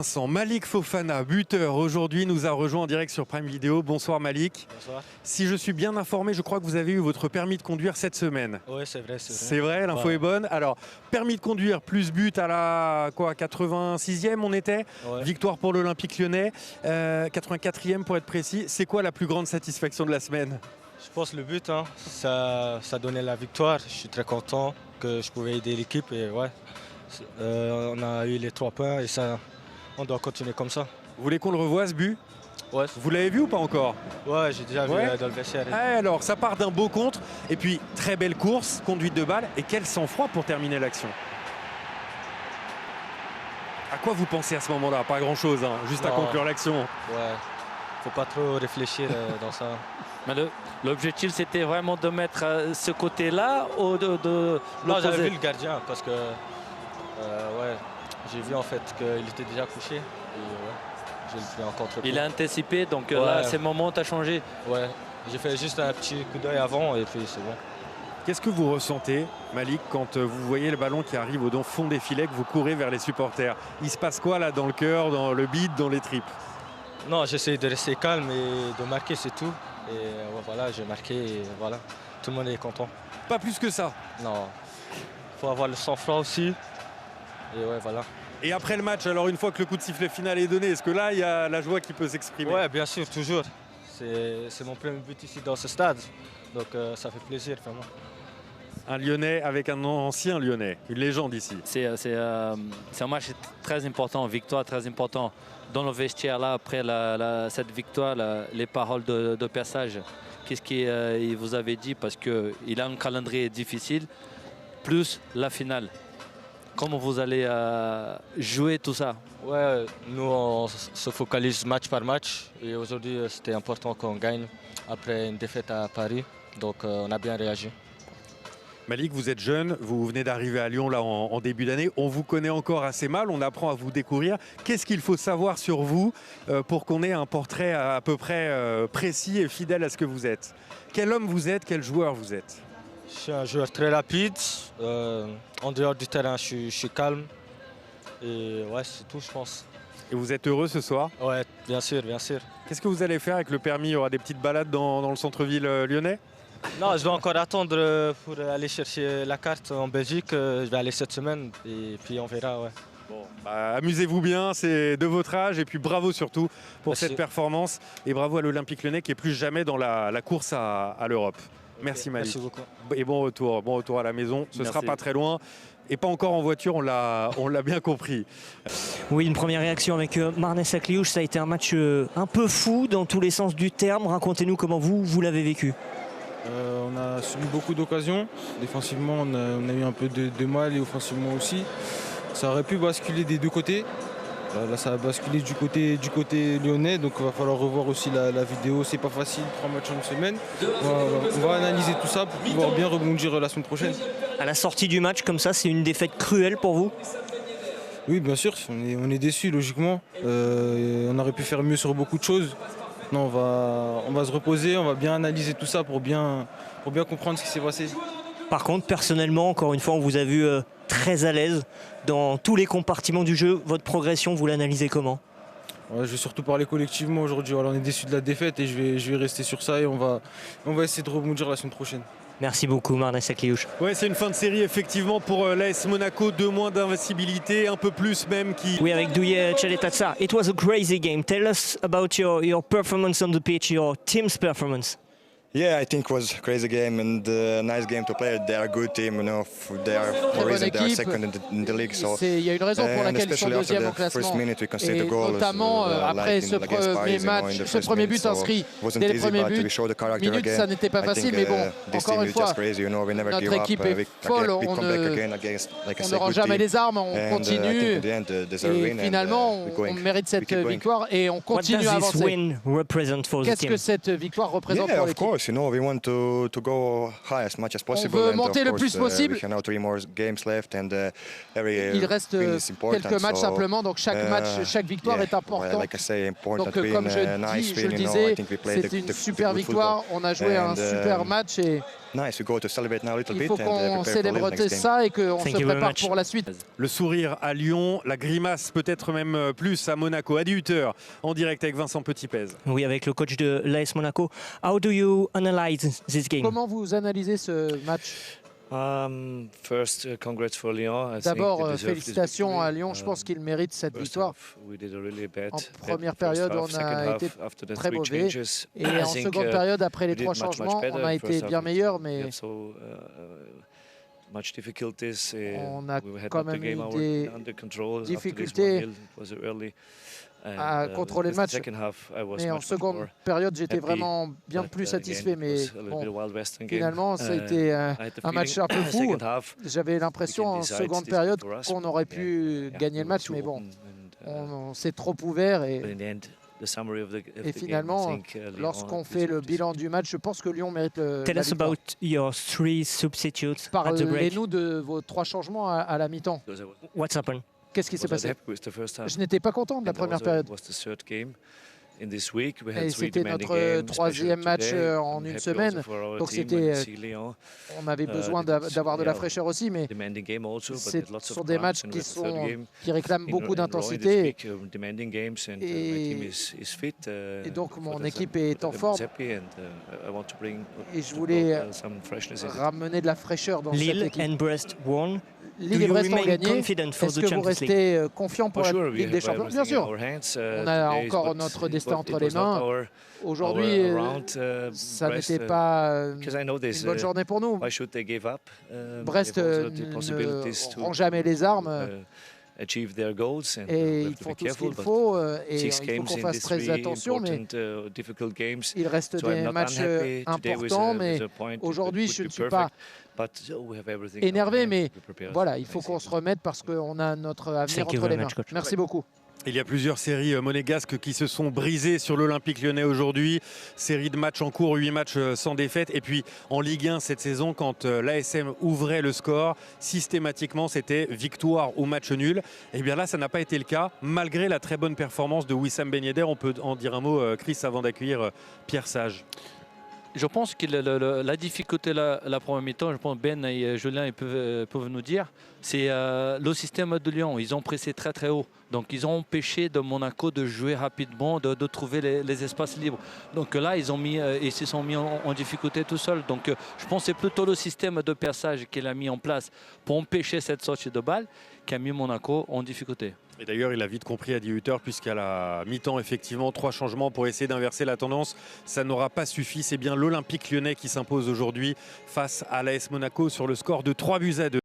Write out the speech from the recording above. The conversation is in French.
Sans Malik Fofana, buteur, aujourd'hui nous a rejoint en direct sur Prime Video. Bonsoir Malik. Bonsoir. Si je suis bien informé, je crois que vous avez eu votre permis de conduire cette semaine. Oui, c'est vrai. C'est vrai, l'info est bonne. Alors, permis de conduire plus but à la 86e on était. Ouais. Victoire pour l'Olympique Lyonnais, 84e pour être précis. C'est quoi la plus grande satisfaction de la semaine? Je pense le but, hein, ça donnait la victoire. Je suis très content que je pouvais aider l'équipe. Et ouais, on a eu les 3 points et ça, on doit continuer comme ça. Vous voulez qu'on le revoie ce but? Ouais, Vous l'avez vu ou pas encore? ouais, j'ai déjà vu Ouais. dans le vestiaire. Alors, ça part d'un beau contre. Et puis, très belle course, conduite de balle. Et quel sang-froid pour terminer l'action. À quoi vous pensez à ce moment-là? Pas grand-chose, hein, juste à Non. conclure l'action. Ouais, faut pas trop réfléchir dans ça. Mais l'objectif, c'était vraiment de mettre ce côté-là ou de Non, j'avais l'opposé? vu le gardien parce que ouais, j'ai vu en fait qu'il était déjà couché. Et ouais, j'ai le pris en contre-coup. Il a anticipé, donc Ouais. là, c'est le moment, tu as changé. Ouais, j'ai fait juste un petit coup d'œil avant et puis c'est bon. Qu'est-ce que vous ressentez, Malik, quand vous voyez le ballon qui arrive au fond des filets, que vous courez vers les supporters? Il se passe quoi là dans le cœur, dans le bide, dans les tripes? Non, j'essaie de rester calme et de marquer, c'est tout. Et ouais, voilà, j'ai marqué et voilà, tout le monde est content. Pas plus que ça. Non, faut avoir le sang-froid aussi. Et ouais, voilà. Et après le match, alors une fois que le coup de sifflet final est donné, est-ce que là, il y a la joie qui peut s'exprimer? Ouais, bien sûr, toujours. C'est mon premier but ici dans ce stade. Donc ça fait plaisir, vraiment. Un Lyonnais avec un ancien Lyonnais, une légende ici. C'est un match très important, une victoire très importante. Dans le vestiaire, là, après cette victoire, les paroles de passage, qu'est-ce qu'il vous avait dit? Parce qu'il a un calendrier difficile, plus la finale. Comment vous allez jouer tout ça? Ouais, nous on se focalise match par match. Et aujourd'hui, c'était important qu'on gagne après une défaite à Paris. Donc on a bien réagi. Malik, vous êtes jeune, vous venez d'arriver à Lyon là en début d'année. On vous connaît encore assez mal, on apprend à vous découvrir. Qu'est-ce qu'il faut savoir sur vous pour qu'on ait un portrait à peu près précis et fidèle à ce que vous êtes? Quel homme vous êtes, quel joueur vous êtes? Je suis un joueur très rapide. En dehors du terrain, je suis calme. Et ouais, c'est tout, je pense. Et vous êtes heureux ce soir? Ouais, bien sûr, bien sûr. Qu'est-ce que vous allez faire avec le permis? Il y aura des petites balades dans le centre-ville lyonnais? Non, je dois encore attendre pour aller chercher la carte en Belgique. Je vais aller cette semaine et puis on verra. Ouais. Bon, bah, amusez-vous bien, c'est de votre âge et puis bravo surtout pour Merci. cette performance et bravo à l'Olympique Lyonnais qui est plus jamais dans la course à l'Europe. Merci Malik. Merci beaucoup. Et bon retour à la maison, ce Merci. sera pas très loin et pas encore en voiture, on l'a bien compris. Oui, une première réaction avec Marnès Sakliouche. Ça a été un match un peu fou dans tous les sens du terme. Racontez-nous comment vous l'avez vécu. On a subi beaucoup d'occasions. Défensivement, on a eu un peu de mal et offensivement aussi. Ça aurait pu basculer des deux côtés. Là, ça a basculé du côté lyonnais. Donc, il va falloir revoir aussi la vidéo. C'est pas facile, 3 matchs en une semaine. On va analyser tout ça pour pouvoir bien rebondir la semaine prochaine. À la sortie du match, comme ça, c'est une défaite cruelle pour vous? Oui, bien sûr, on est déçus, logiquement. On aurait pu faire mieux sur beaucoup de choses. Non, on va se reposer, on va bien analyser tout ça pour bien comprendre ce qui s'est passé. Par contre, personnellement, encore une fois, on vous a vu très à l'aise dans tous les compartiments du jeu. Votre progression, vous l'analysez comment? Ouais, je vais surtout parler collectivement aujourd'hui. Voilà, on est déçus de la défaite et je vais rester sur ça et on va essayer de rebondir la semaine prochaine. Merci beaucoup, Marnès Sakliouche. Ouais, c'est une fin de série effectivement pour l'AS Monaco, 2 mois d'invincibilité, un peu plus même qui... Oui, avec Douye Chaletazza. It was a crazy game. Tell us about your performance on the pitch, your team's performance. Yeah, I think it was a crazy game and a nice game to play. They are a good team, you know. They are for a bonne reason they are équipe. second in the league. So, Il y a une raison pour and laquelle ils sont especially after deuxième au the first classement. minute, we conceded Et a goal, notamment après like ce against Paris, premier you know, in match, the ce first premier minute. but inscrit So, wasn't dès le easy, premier but we but. showed the character Minutes, again. ça n'était pas I facile, think, mais bon, this encore team une is fois, just crazy, you know. We never notre give up. équipe est folle. We On come back ne again against, like I on said, ne rend good jamais team. les armes, on And, I continue. think at the end, deserve Et win and, finalement, we're on going. mérite We cette keep going. victoire et on What continue does à this avancer. win represent for the Qu'est-ce team? que cette victoire représente Yeah, pour of l'équipe? course. course, you know, we want to go high as much as possible. veut And monter of le course, plus possible. we have now 3 more games left, and every Il reste win is important. quelques matchs so, simplement, donc chaque victoire yeah, est importante. Like I say, important Donc win, comme je nice le win, you know, disais, I think we played c'est une the super good victoire. football. On a joué un And, super match et Nice, we go to celebrate now a little il bit faut and qu'on prepare for célèbre the next game. ça et qu'on se Thank you very prépare much. pour la suite. Le sourire à Lyon, la grimace peut-être même plus à Monaco. À 18h, en direct avec Vincent Petitpez. Oui, avec le coach de l'AS Monaco. How do you analyze this game? Comment vous analysez ce match? First, congrats for Lyon. D'abord, félicitations à Lyon. Je pense qu'il mérite cette victoire. En première période, on a été très mauvais. Et en seconde période, après les 3 changements, on a été bien meilleur. Mais on a quand même eu des difficultés à contrôler le match. Mais en seconde période, j'étais vraiment bien plus satisfait. Mais bon, finalement, ça a été un match un peu fou. J'avais l'impression en seconde période qu'on aurait pu gagner le match. Mais bon, on s'est trop ouvert. Et finalement, lorsqu'on fait le bilan du match, je pense que Lyon mérite la Tell us victoire. about your 3 substitutes at the break. Parlez-nous de vos 3 changements à la mi-temps. What's happened? Qu'est-ce qui s'est passé? Je n'étais pas content de la première période. Et c'était notre 3e match en une semaine. Donc on avait besoin d'avoir de la fraîcheur aussi, mais ce sont des matchs qui réclament beaucoup d'intensité. Et donc mon équipe est en forme. Et je voulais ramener de la fraîcheur dans cette Lille équipe. and Brest won. Lille et Brest ont gagné. Confident for Est-ce the que vous Champions League? restez confiant pour la Ligue des Champions? Bien sûr. On a encore notre destin entre les mains. Aujourd'hui, ça n'était pas une bonne journée pour nous. Brest ne rend jamais les armes. Et ils font tout ce qu'il faut et il faut qu'on fasse très attention, mais il reste des matchs importants, mais aujourd'hui je ne suis pas énervé, mais voilà, il faut qu'on se remette parce qu'on a notre avenir entre les mains. Merci beaucoup. Il y a plusieurs séries monégasques qui se sont brisées sur l'Olympique Lyonnais aujourd'hui. Série de matchs en cours, 8 matchs sans défaite. Et puis en Ligue 1 cette saison, quand l'ASM ouvrait le score, systématiquement c'était victoire ou match nul. Et bien là, ça n'a pas été le cas, malgré la très bonne performance de Wissam Ben Yedder. On peut en dire un mot, Chris, avant d'accueillir Pierre Sage. Je pense que la difficulté la première mi-temps, je pense Ben et Julien ils peuvent nous dire, c'est le système de Lyon. Ils ont pressé très très haut. Donc ils ont empêché de Monaco de jouer rapidement, de trouver les espaces libres. Donc là, ils se sont mis en difficulté tout seuls. Donc je pense que c'est plutôt le système de perçage qu'il a mis en place pour empêcher cette sortie de balle qui a mis Monaco en difficulté. Et d'ailleurs, il a vite compris à 18h, puisqu'à la mi-temps, effectivement, 3 changements pour essayer d'inverser la tendance. Ça n'aura pas suffi. C'est bien l'Olympique Lyonnais qui s'impose aujourd'hui face à l'AS Monaco sur le score de 3-2.